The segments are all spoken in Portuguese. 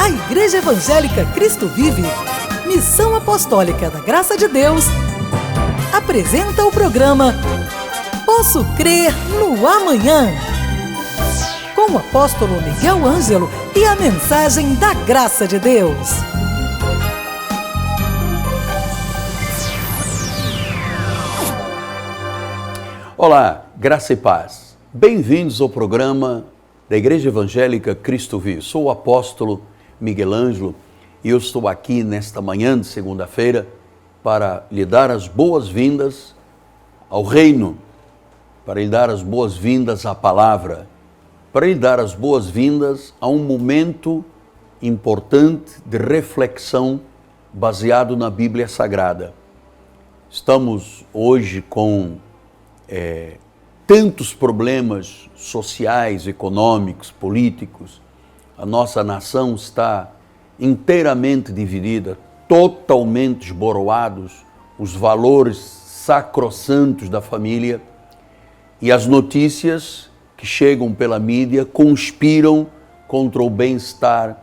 A Igreja Evangélica Cristo Vive, Missão Apostólica da Graça de Deus, apresenta o programa Posso Crer no Amanhã, com o apóstolo Miguel Ângelo e a mensagem da Graça de Deus. Olá, graça e paz. Bem-vindos ao programa da Igreja Evangélica Cristo Vive. Sou o apóstolo Miguel Ângelo e eu estou aqui nesta manhã de segunda-feira para lhe dar as boas-vindas ao reino, para lhe dar as boas-vindas à palavra, para lhe dar as boas-vindas a um momento importante de reflexão baseado na Bíblia Sagrada. Estamos hoje com tantos problemas sociais, econômicos, políticos. A nossa nação está inteiramente dividida, totalmente esboroados os valores sacrossantos da família, e as notícias que chegam pela mídia conspiram contra o bem-estar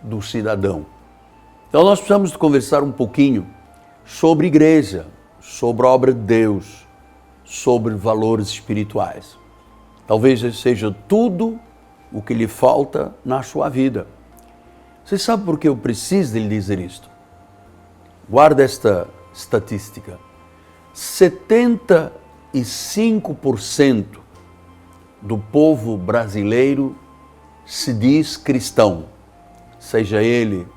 do cidadão. Então nós precisamos conversar um pouquinho sobre igreja, sobre a obra de Deus, sobre valores espirituais. Talvez seja tudo o que lhe falta na sua vida. Você sabe por que eu preciso de lhe dizer isto? Guarda esta estatística. 75% do povo brasileiro se diz cristão, seja ele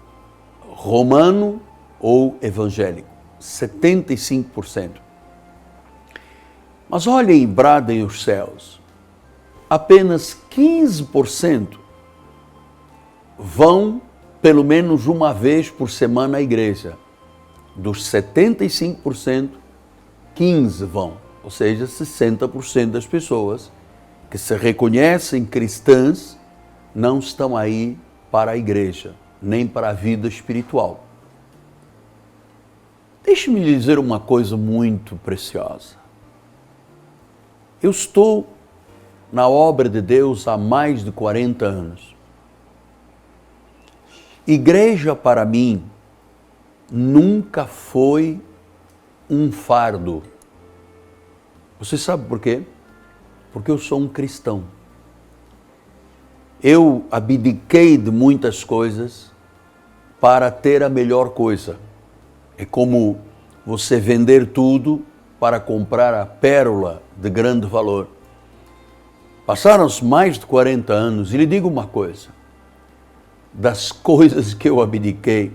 romano ou evangélico. 75%. Mas olhem e bradem os céus, apenas 15% vão pelo menos uma vez por semana à igreja. Dos 75%, 15 vão, ou seja, 60% das pessoas que se reconhecem cristãs não estão aí para a igreja, nem para a vida espiritual. Deixe-me lhe dizer uma coisa muito preciosa. Eu estou na obra de Deus há mais de 40 anos. Igreja para mim nunca foi um fardo. Você sabe por quê? Porque eu sou um cristão. Eu abdiquei de muitas coisas para ter a melhor coisa. É como você vender tudo para comprar a pérola de grande valor. Passaram-se mais de 40 anos e lhe digo uma coisa. Das coisas que eu abdiquei,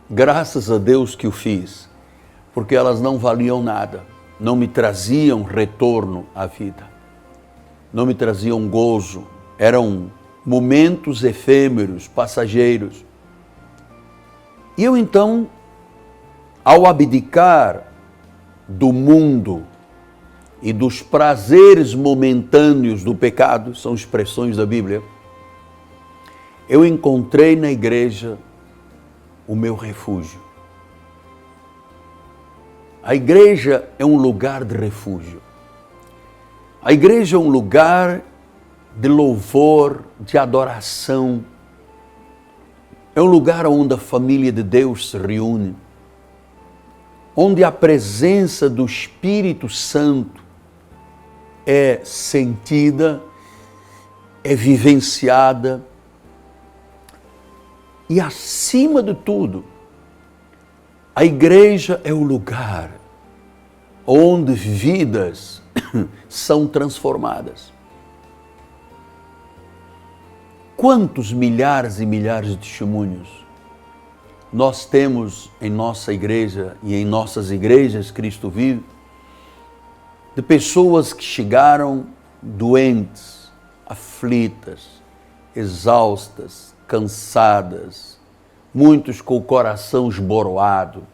graças a Deus que o fiz, porque elas não valiam nada, não me traziam retorno à vida, não me traziam gozo, eram momentos efêmeros, passageiros. E eu então, ao abdicar do mundo e dos prazeres momentâneos do pecado, são expressões da Bíblia, eu encontrei na igreja o meu refúgio. A igreja é um lugar de refúgio. A igreja é um lugar de louvor, de adoração. É um lugar onde a família de Deus se reúne, onde a presença do Espírito Santo é sentida, é vivenciada e, acima de tudo, a igreja é o lugar onde vidas são transformadas. Quantos milhares e milhares de testemunhos nós temos em nossa igreja e em nossas igrejas Cristo Vive, de pessoas que chegaram doentes, aflitas, exaustas, cansadas, muitos com o coração esboroado,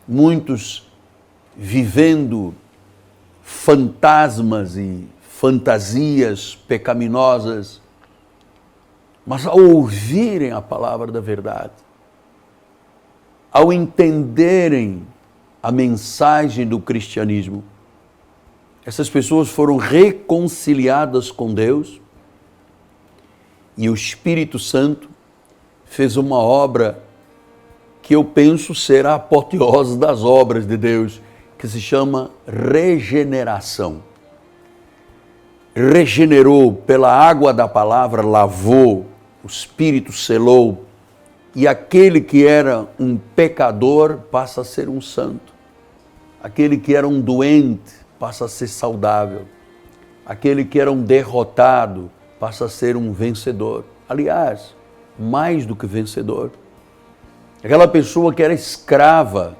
muitos vivendo fantasmas e fantasias pecaminosas, mas ao ouvirem a palavra da verdade, ao entenderem a mensagem do cristianismo, essas pessoas foram reconciliadas com Deus e o Espírito Santo fez uma obra que eu penso ser a apoteose das obras de Deus, que se chama regeneração. Regenerou pela água da palavra, lavou, o Espírito selou, e aquele que era um pecador passa a ser um santo. Aquele que era um doente passa a ser saudável. Aquele que era um derrotado passa a ser um vencedor. Aliás, mais do que vencedor. Aquela pessoa que era escrava,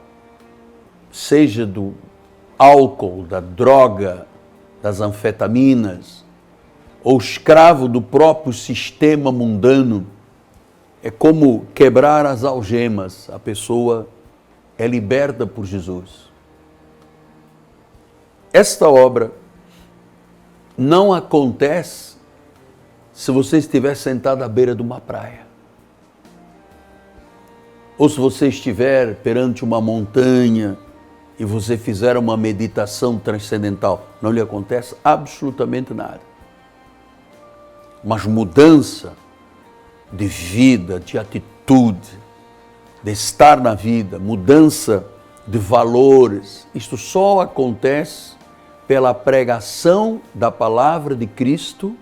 seja do álcool, da droga, das anfetaminas, ou escravo do próprio sistema mundano, é como quebrar as algemas. A pessoa é liberta por Jesus. Esta obra não acontece se você estiver sentado à beira de uma praia. Ou se você estiver perante uma montanha e você fizer uma meditação transcendental. Não lhe acontece absolutamente nada. Mas mudança de vida, de atitude, de estar na vida, mudança de valores, isto só acontece pela pregação da palavra de Cristo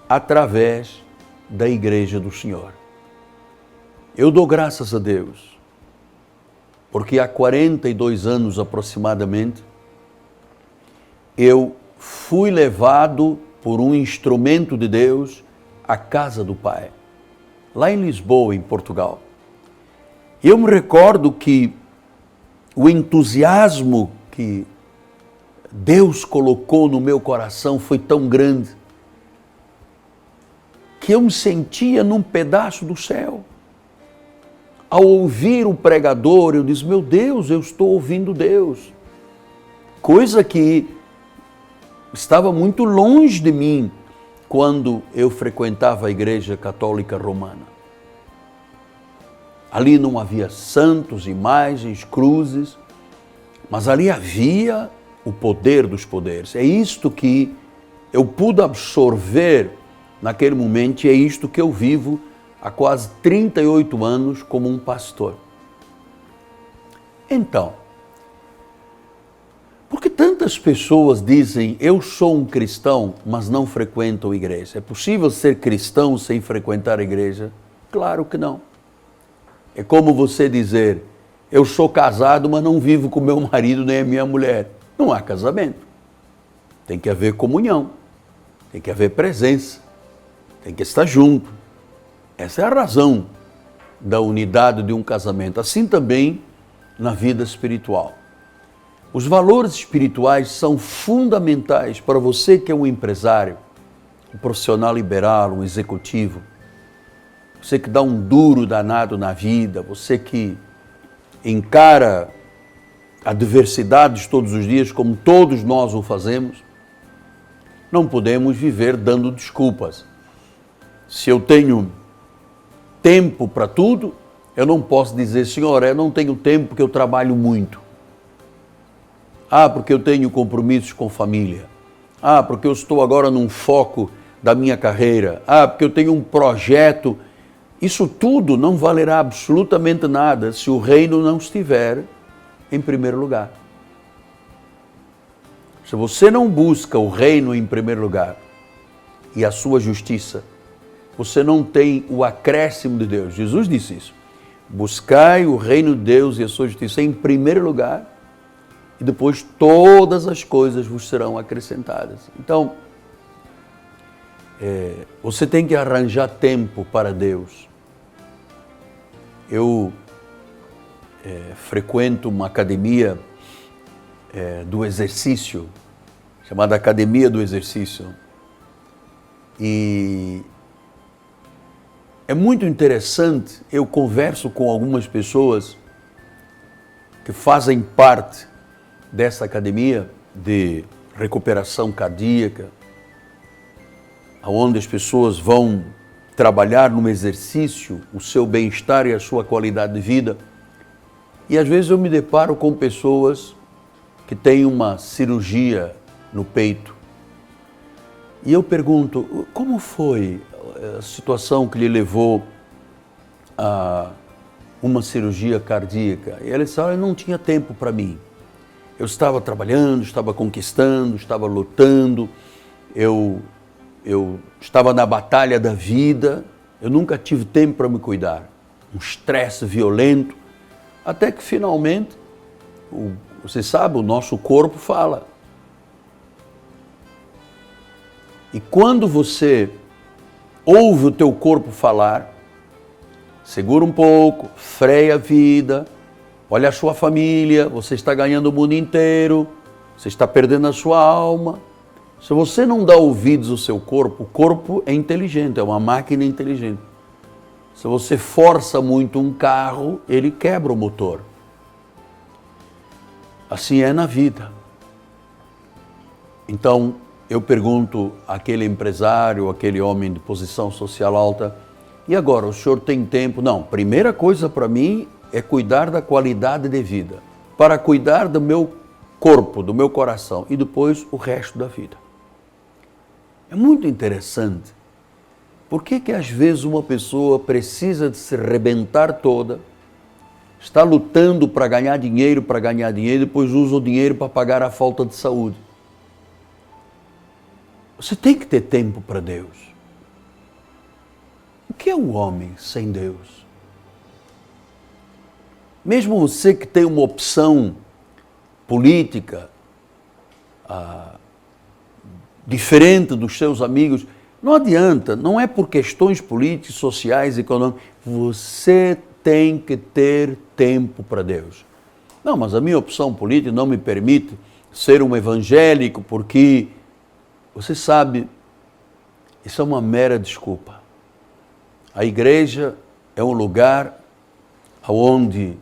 através da Igreja do Senhor. Eu dou graças a Deus, porque há 42 anos aproximadamente, eu fui levado por um instrumento de Deus à casa do Pai, lá em Lisboa, em Portugal. Eu me recordo que o entusiasmo que Deus colocou no meu coração foi tão grande que eu me sentia num pedaço do céu. Ao ouvir o pregador, eu disse, meu Deus, eu estou ouvindo Deus. Coisa que estava muito longe de mim quando eu frequentava a Igreja Católica Romana. Ali não havia santos, imagens, cruzes, mas ali havia o poder dos poderes. É isto que eu pude absorver naquele momento e é isto que eu vivo há quase 38 anos como um pastor. Então, por que tantas pessoas dizem, eu sou um cristão, mas não frequentam a igreja? É possível ser cristão sem frequentar a igreja? Claro que não. É como você dizer, eu sou casado, mas não vivo com meu marido nem a minha mulher. Não há casamento. Tem que haver comunhão, tem que haver presença, tem que estar junto. Essa é a razão da unidade de um casamento. Assim também na vida espiritual. Os valores espirituais são fundamentais para você que é um empresário, um profissional liberal, um executivo, você que dá um duro danado na vida, você que encara adversidades todos os dias, como todos nós o fazemos. Não podemos viver dando desculpas. Se eu tenho tempo para tudo, eu não posso dizer, Senhor, eu não tenho tempo porque eu trabalho muito. Ah, porque eu tenho compromissos com família. Ah, porque eu estou agora num foco da minha carreira. Ah, porque eu tenho um projeto. Isso tudo não valerá absolutamente nada se o reino não estiver em primeiro lugar. Se você não busca o reino em primeiro lugar e a sua justiça, você não tem o acréscimo de Deus. Jesus disse isso. Buscai o reino de Deus e a sua justiça em primeiro lugar e depois todas as coisas vos serão acrescentadas. Então, você tem que arranjar tempo para Deus. Eu frequento uma academia do exercício, chamada Academia do Exercício. E é muito interessante, eu converso com algumas pessoas que fazem parte dessa academia de recuperação cardíaca, onde as pessoas vão trabalhar no exercício o seu bem-estar e a sua qualidade de vida. E às vezes eu me deparo com pessoas que têm uma cirurgia no peito. E eu pergunto, como foi a situação que lhe levou uma cirurgia cardíaca. E ela disse, eu não tinha tempo para mim. Eu estava trabalhando, estava conquistando, estava lutando, eu estava na batalha da vida, eu nunca tive tempo para me cuidar. Um estresse violento, até que finalmente, você sabe, o nosso corpo fala. E quando você ouve o teu corpo falar, segura um pouco, freia a vida, olha a sua família, você está ganhando o mundo inteiro, você está perdendo a sua alma. Se você não dá ouvidos ao seu corpo, o corpo é inteligente, é uma máquina inteligente. Se você força muito um carro, ele quebra o motor. Assim é na vida. Então, eu pergunto àquele empresário, àquele homem de posição social alta, e agora, o senhor tem tempo? Não, primeira coisa para mim é cuidar da qualidade de vida, para cuidar do meu corpo, do meu coração, e depois o resto da vida. É muito interessante. Por que às vezes uma pessoa precisa de se arrebentar toda, está lutando para ganhar dinheiro, depois usa o dinheiro para pagar a falta de saúde? Você tem que ter tempo para Deus. O que é o homem sem Deus? Mesmo você que tem uma opção política diferente dos seus amigos, não adianta, não é por questões políticas, sociais, econômicas. Você tem que ter tempo para Deus. Não, mas a minha opção política não me permite ser um evangélico porque, você sabe, isso é uma mera desculpa. A igreja é um lugar onde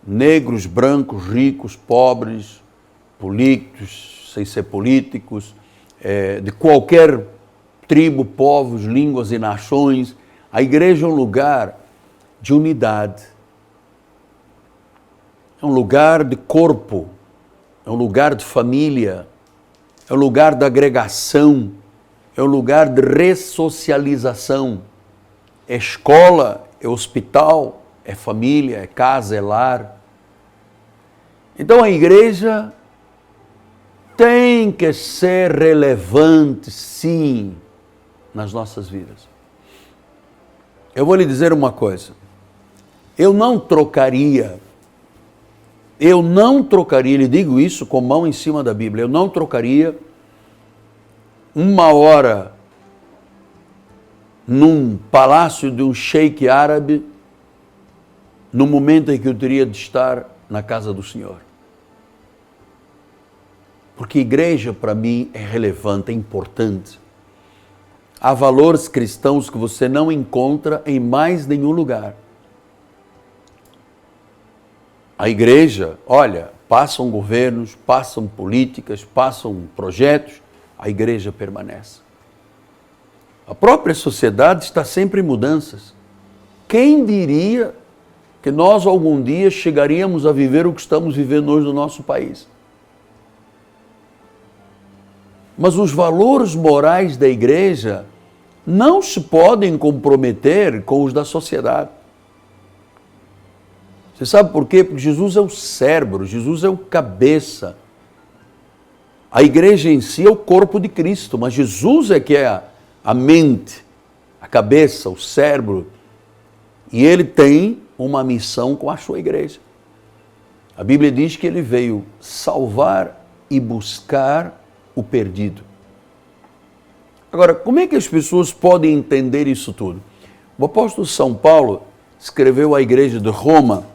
negros, brancos, ricos, pobres, políticos, sem ser políticos, de qualquer tribo, povos, línguas e nações, a igreja é um lugar de unidade, é um lugar de corpo, é um lugar de família, é um lugar de agregação, é um lugar de ressocialização. É escola, é hospital, é família, é casa, é lar. Então a igreja tem que ser relevante, sim, nas nossas vidas. Eu vou lhe dizer uma coisa. Eu não trocaria, lhe digo isso com mão em cima da Bíblia, eu não trocaria 1 hora num palácio de um sheik árabe no momento em que eu teria de estar na casa do Senhor. Porque igreja para mim é relevante, é importante. Há valores cristãos que você não encontra em mais nenhum lugar. A igreja, olha, passam governos, passam políticas, passam projetos, a igreja permanece. A própria sociedade está sempre em mudanças. Quem diria que nós algum dia chegaríamos a viver o que estamos vivendo hoje no nosso país? Mas os valores morais da igreja não se podem comprometer com os da sociedade. Você sabe por quê? Porque Jesus é o cérebro, Jesus é o cabeça. A igreja em si é o corpo de Cristo, mas Jesus é que é a mente, a cabeça, o cérebro. E ele tem uma missão com a sua igreja. A Bíblia diz que ele veio salvar e buscar o perdido. Agora, como é que as pessoas podem entender isso tudo? O apóstolo São Paulo escreveu à igreja de Roma,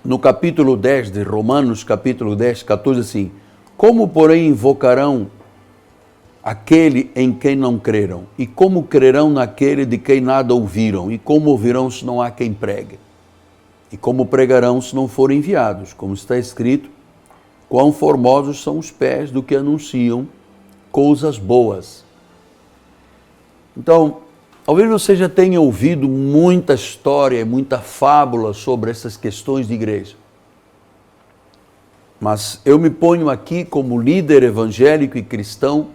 no capítulo 10 de Romanos, capítulo 10, 14, assim: como, porém, invocarão aquele em quem não creram? E como crerão naquele de quem nada ouviram? E como ouvirão se não há quem pregue? E como pregarão se não forem enviados? Como está escrito, quão formosos são os pés do que anunciam coisas boas. Então, talvez você já tenha ouvido muita história, muita fábula sobre essas questões de igreja. Mas eu me ponho aqui como líder evangélico e cristão,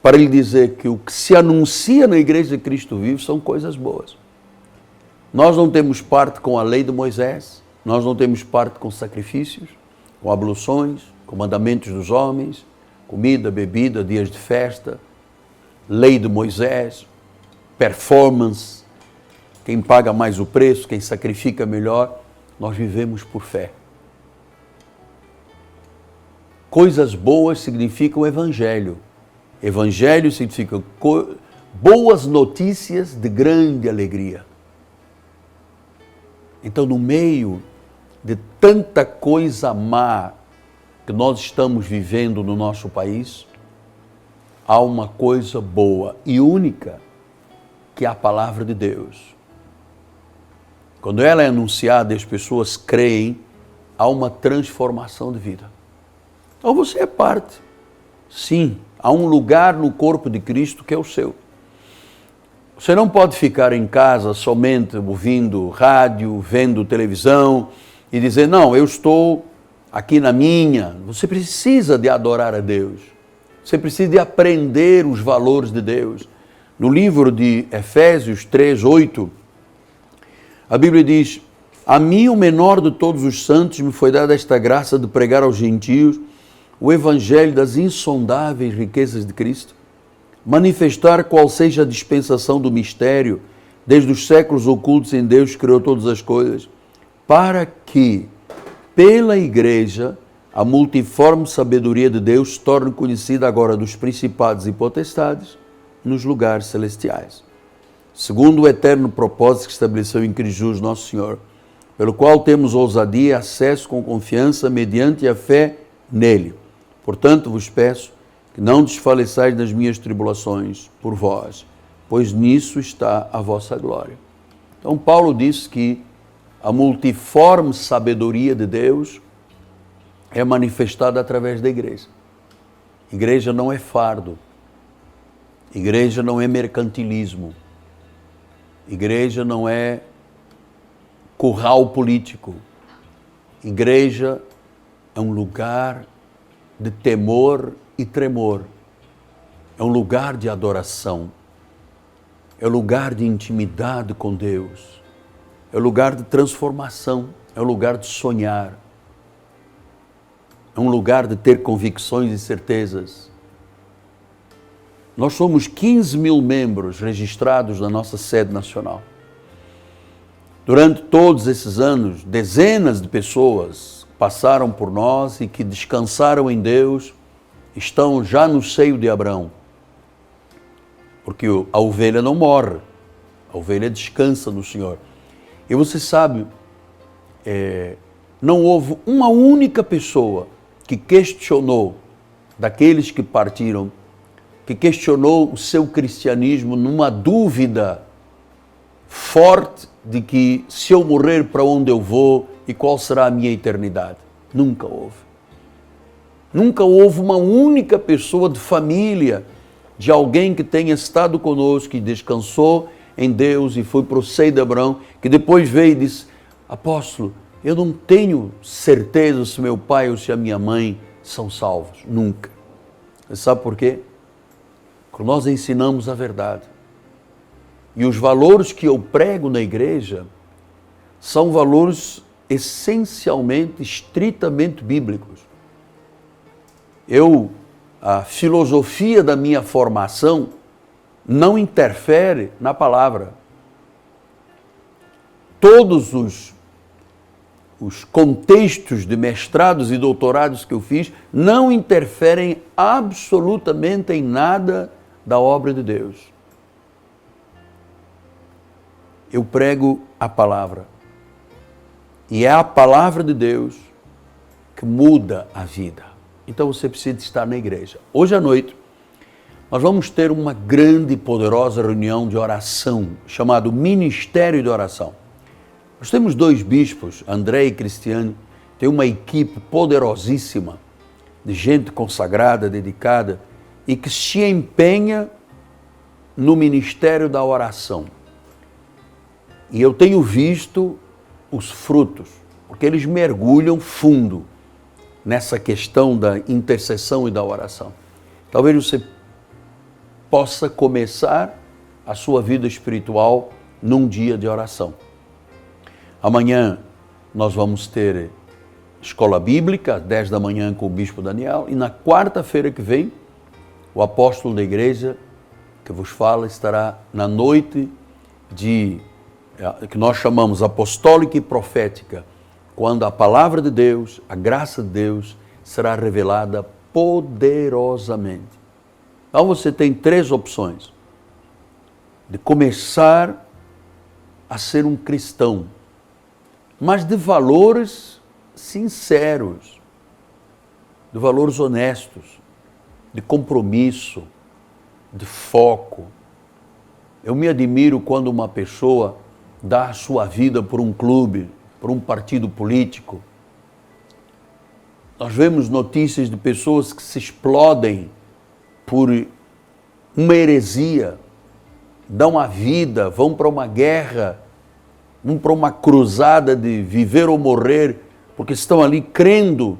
para lhe dizer que o que se anuncia na Igreja de Cristo Vive são coisas boas. Nós não temos parte com a lei de Moisés, nós não temos parte com sacrifícios, com abluções, com mandamentos dos homens, comida, bebida, dias de festa, lei de Moisés, performance, quem paga mais o preço, quem sacrifica melhor. Nós vivemos por fé. Coisas boas significam evangelho. Evangelho significa boas notícias de grande alegria. Então, no meio de tanta coisa má que nós estamos vivendo no nosso país, há uma coisa boa e única, que é a palavra de Deus. Quando ela é anunciada e as pessoas creem, há uma transformação de vida. Então você é parte. Sim, há um lugar no corpo de Cristo que é o seu. Você não pode ficar em casa somente ouvindo rádio, vendo televisão e dizer, não, eu estou aqui na minha. Você precisa de adorar a Deus. Você precisa de aprender os valores de Deus. No livro de Efésios 3:8, a Bíblia diz, a mim, o menor de todos os santos, me foi dada esta graça de pregar aos gentios o evangelho das insondáveis riquezas de Cristo, manifestar qual seja a dispensação do mistério, desde os séculos ocultos em Deus que criou todas as coisas, para que, pela Igreja, a multiforme sabedoria de Deus se torne conhecida agora dos principados e potestades nos lugares celestiais, segundo o eterno propósito que estabeleceu em Cristo Jesus nosso Senhor, pelo qual temos ousadia e acesso com confiança mediante a fé nele. Portanto, vos peço que não desfaleçais nas minhas tribulações por vós, pois nisso está a vossa glória. Então, Paulo diz que a multiforme sabedoria de Deus é manifestada através da igreja. Igreja não é fardo. Igreja não é mercantilismo. Igreja não é curral político. Igreja é um lugar de temor e tremor. É um lugar de adoração. É um lugar de intimidade com Deus. É um lugar de transformação. É um lugar de sonhar. É um lugar de ter convicções e certezas. Nós somos 15 mil membros registrados na nossa sede nacional. Durante todos esses anos, dezenas de pessoas passaram por nós e que descansaram em Deus, estão já no seio de Abraão. Porque a ovelha não morre, a ovelha descansa no Senhor. E você sabe, não houve uma única pessoa que questionou, daqueles que partiram, que questionou o seu cristianismo numa dúvida forte de que se eu morrer, para onde eu vou e qual será a minha eternidade. Nunca houve. Nunca houve uma única pessoa de família, de alguém que tenha estado conosco, que descansou em Deus e foi para o seio de Abraão, que depois veio e disse, apóstolo, eu não tenho certeza se meu pai ou se a minha mãe são salvos. Nunca. Você sabe por quê? Porque nós ensinamos a verdade. E os valores que eu prego na igreja são valores essencialmente, estritamente bíblicos. A filosofia da minha formação não interfere na palavra. Todos os contextos de mestrados e doutorados que eu fiz não interferem absolutamente em nada da obra de Deus. Eu prego a palavra. E é a palavra de Deus que muda a vida. Então você precisa estar na igreja. Hoje à noite, nós vamos ter uma grande e poderosa reunião de oração, chamado Ministério de Oração. Nós temos 2 bispos, André e Cristiane, tem uma equipe poderosíssima de gente consagrada, dedicada e que se empenha no ministério da oração. E eu tenho visto os frutos, porque eles mergulham fundo nessa questão da intercessão e da oração. Talvez você possa começar a sua vida espiritual num dia de oração. Amanhã nós vamos ter escola bíblica, às 10 da manhã com o Bispo Daniel, e na quarta-feira que vem, o apóstolo da igreja que vos fala estará na noite que nós chamamos apostólica e profética, quando a palavra de Deus, a graça de Deus, será revelada poderosamente. Então você tem 3 opções de começar a ser um cristão, mas de valores sinceros, de valores honestos, de compromisso, de foco. Eu me admiro quando uma pessoa dá a sua vida por um clube, por um partido político. Nós vemos notícias de pessoas que se explodem por uma heresia, dão a vida, vão para uma guerra, vão para uma cruzada de viver ou morrer, porque estão ali crendo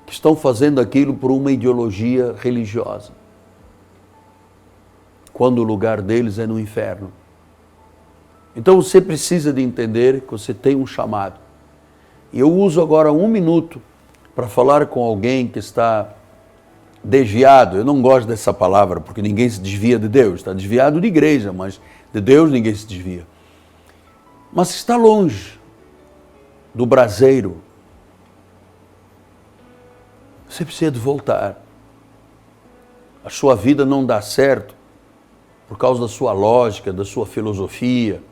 que estão fazendo aquilo por uma ideologia religiosa, quando o lugar deles é no inferno. Então você precisa de entender que você tem um chamado. E eu uso agora 1 minuto para falar com alguém que está desviado. Eu não gosto dessa palavra, porque ninguém se desvia de Deus. Está desviado de igreja, mas de Deus ninguém se desvia. Mas está longe do braseiro. Você precisa de voltar. A sua vida não dá certo por causa da sua lógica, da sua filosofia.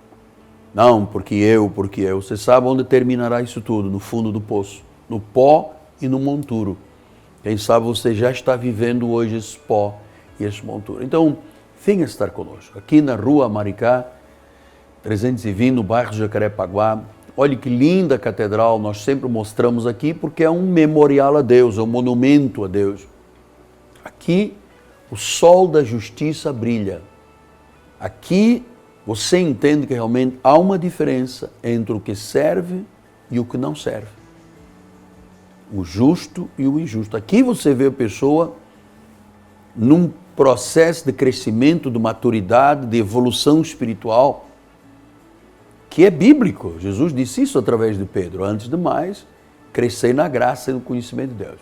Não, porque eu. Você sabe onde terminará isso tudo? No fundo do poço, no pó e no monturo. Quem sabe você já está vivendo hoje esse pó e esse monturo. Então, venha estar conosco. Aqui na Rua Maricá, 320, no bairro Jacarepaguá. Olha que linda catedral, nós sempre mostramos aqui, porque é um memorial a Deus, é um monumento a Deus. Aqui, o sol da justiça brilha. Aqui, você entende que realmente há uma diferença entre o que serve e o que não serve. O justo e o injusto. Aqui você vê a pessoa num processo de crescimento, de maturidade, de evolução espiritual, que é bíblico. Jesus disse isso através de Pedro. Antes de mais, crescei na graça e no conhecimento de Deus.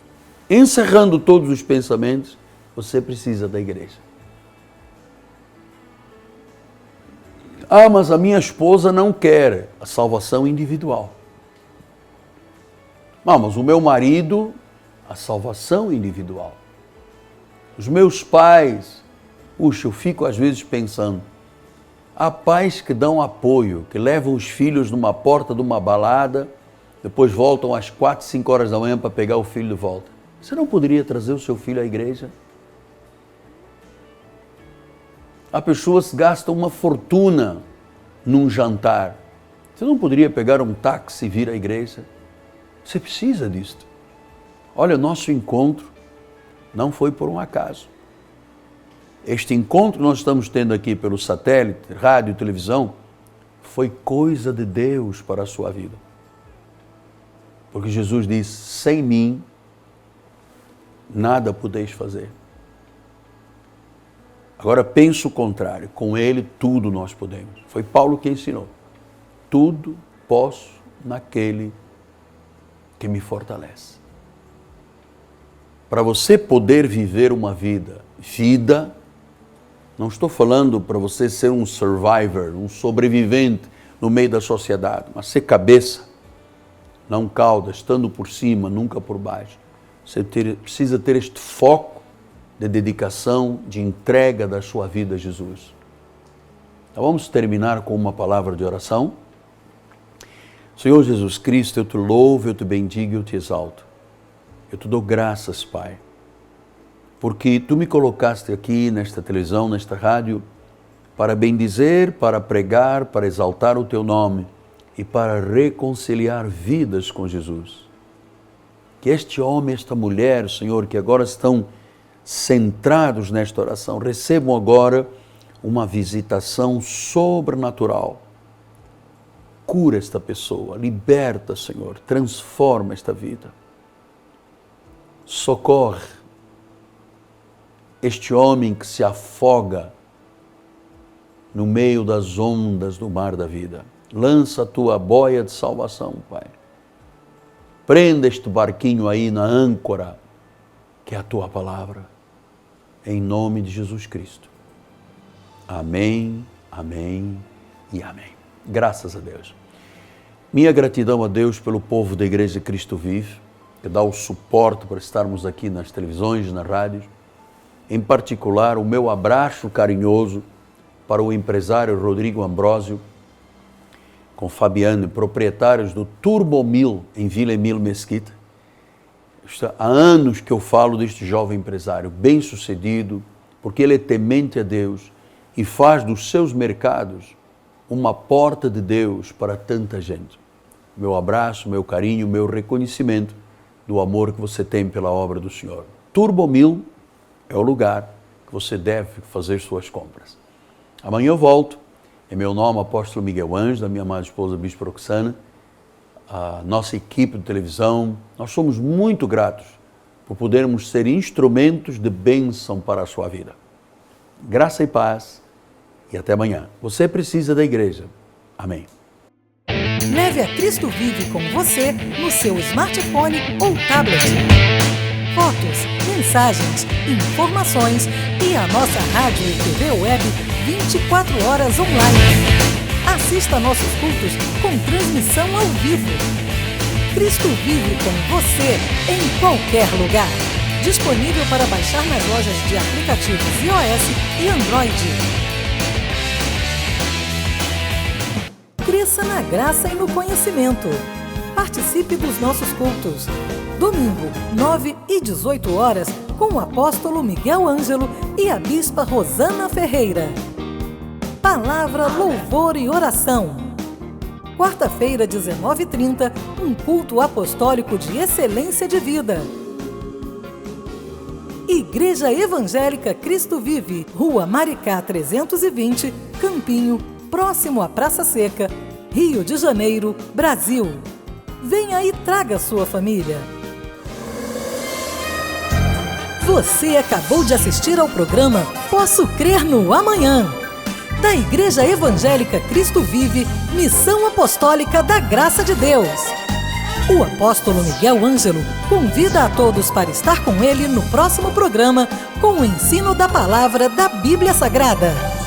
Encerrando todos os pensamentos, você precisa da igreja. Ah, mas a minha esposa não quer a salvação individual. Ah, mas o meu marido, a salvação individual. Os meus pais, puxa, eu fico às vezes pensando, há pais que dão apoio, que levam os filhos numa porta de uma balada, depois voltam às 4, 5 horas da manhã para pegar o filho de volta. Você não poderia trazer o seu filho à igreja? Há pessoas que gastam uma fortuna num jantar. Você não poderia pegar um táxi e vir à igreja? Você precisa disto. Olha, nosso encontro não foi por um acaso. Este encontro que nós estamos tendo aqui pelo satélite, rádio e televisão, foi coisa de Deus para a sua vida. Porque Jesus disse, sem mim, nada podeis fazer. Agora pensa o contrário, com Ele tudo nós podemos. Foi Paulo que ensinou. Tudo posso naquele que me fortalece. Para você poder viver uma vida, não estou falando para você ser um survivor, um sobrevivente no meio da sociedade, mas ser cabeça, não cauda, estando por cima, nunca por baixo. Você precisa ter este foco de dedicação, de entrega da sua vida a Jesus. Então vamos terminar com uma palavra de oração. Senhor Jesus Cristo, eu te louvo, eu te bendigo, eu te exalto. Eu te dou graças, Pai, porque tu me colocaste aqui nesta televisão, nesta rádio, para bendizer, para pregar, para exaltar o teu nome e para reconciliar vidas com Jesus. Que este homem, esta mulher, Senhor, que agora estão centrados nesta oração, recebam agora uma visitação sobrenatural. Cura esta pessoa, liberta, Senhor, transforma esta vida. Socorre este homem que se afoga no meio das ondas do mar da vida. Lança a tua boia de salvação, Pai. Prenda este barquinho aí na âncora, que é a tua palavra, em nome de Jesus Cristo. Amém, amém e amém. Graças a Deus. Minha gratidão a Deus pelo povo da Igreja Cristo Vive, que dá o suporte para estarmos aqui nas televisões, nas rádios. Em particular, o meu abraço carinhoso para o empresário Rodrigo Ambrósio, com Fabiano, proprietários do Turbo 1000 em Vila Emílio Mesquita. Há anos que eu falo deste jovem empresário, bem-sucedido, porque ele é temente a Deus e faz dos seus mercados uma porta de Deus para tanta gente. Meu abraço, meu carinho, meu reconhecimento do amor que você tem pela obra do Senhor. Turbo 1000 é o lugar que você deve fazer suas compras. Amanhã eu volto. Em meu nome, Apóstolo Miguel Ângelo, da minha amada esposa Bispo Roxana, a nossa equipe de televisão, nós somos muito gratos por podermos ser instrumentos de bênção para a sua vida. Graça e paz e até amanhã. Você precisa da igreja. Amém. Leve a Cristo Vive com você no seu smartphone ou tablet. Fotos, mensagens, informações e a nossa rádio e TV web 24 horas online. Assista nossos cultos com transmissão ao vivo. Cristo Vive com você em qualquer lugar. Disponível para baixar nas lojas de aplicativos iOS e Android. Cresça na graça e no conhecimento. Participe dos nossos cultos. Domingo, 9 e 18 horas, com o apóstolo Miguel Ângelo e a bispa Rosana Ferreira. Palavra, louvor e oração. Quarta-feira, 19h30, um culto apostólico de excelência de vida. Igreja Evangélica Cristo Vive, Rua Maricá 320, Campinho, próximo à Praça Seca, Rio de Janeiro, Brasil. Venha e traga sua família. Você acabou de assistir ao programa Posso Crer no Amanhã, da Igreja Evangélica Cristo Vive, Missão Apostólica da Graça de Deus. O apóstolo Miguel Ângelo convida a todos para estar com ele no próximo programa com o ensino da palavra da Bíblia Sagrada.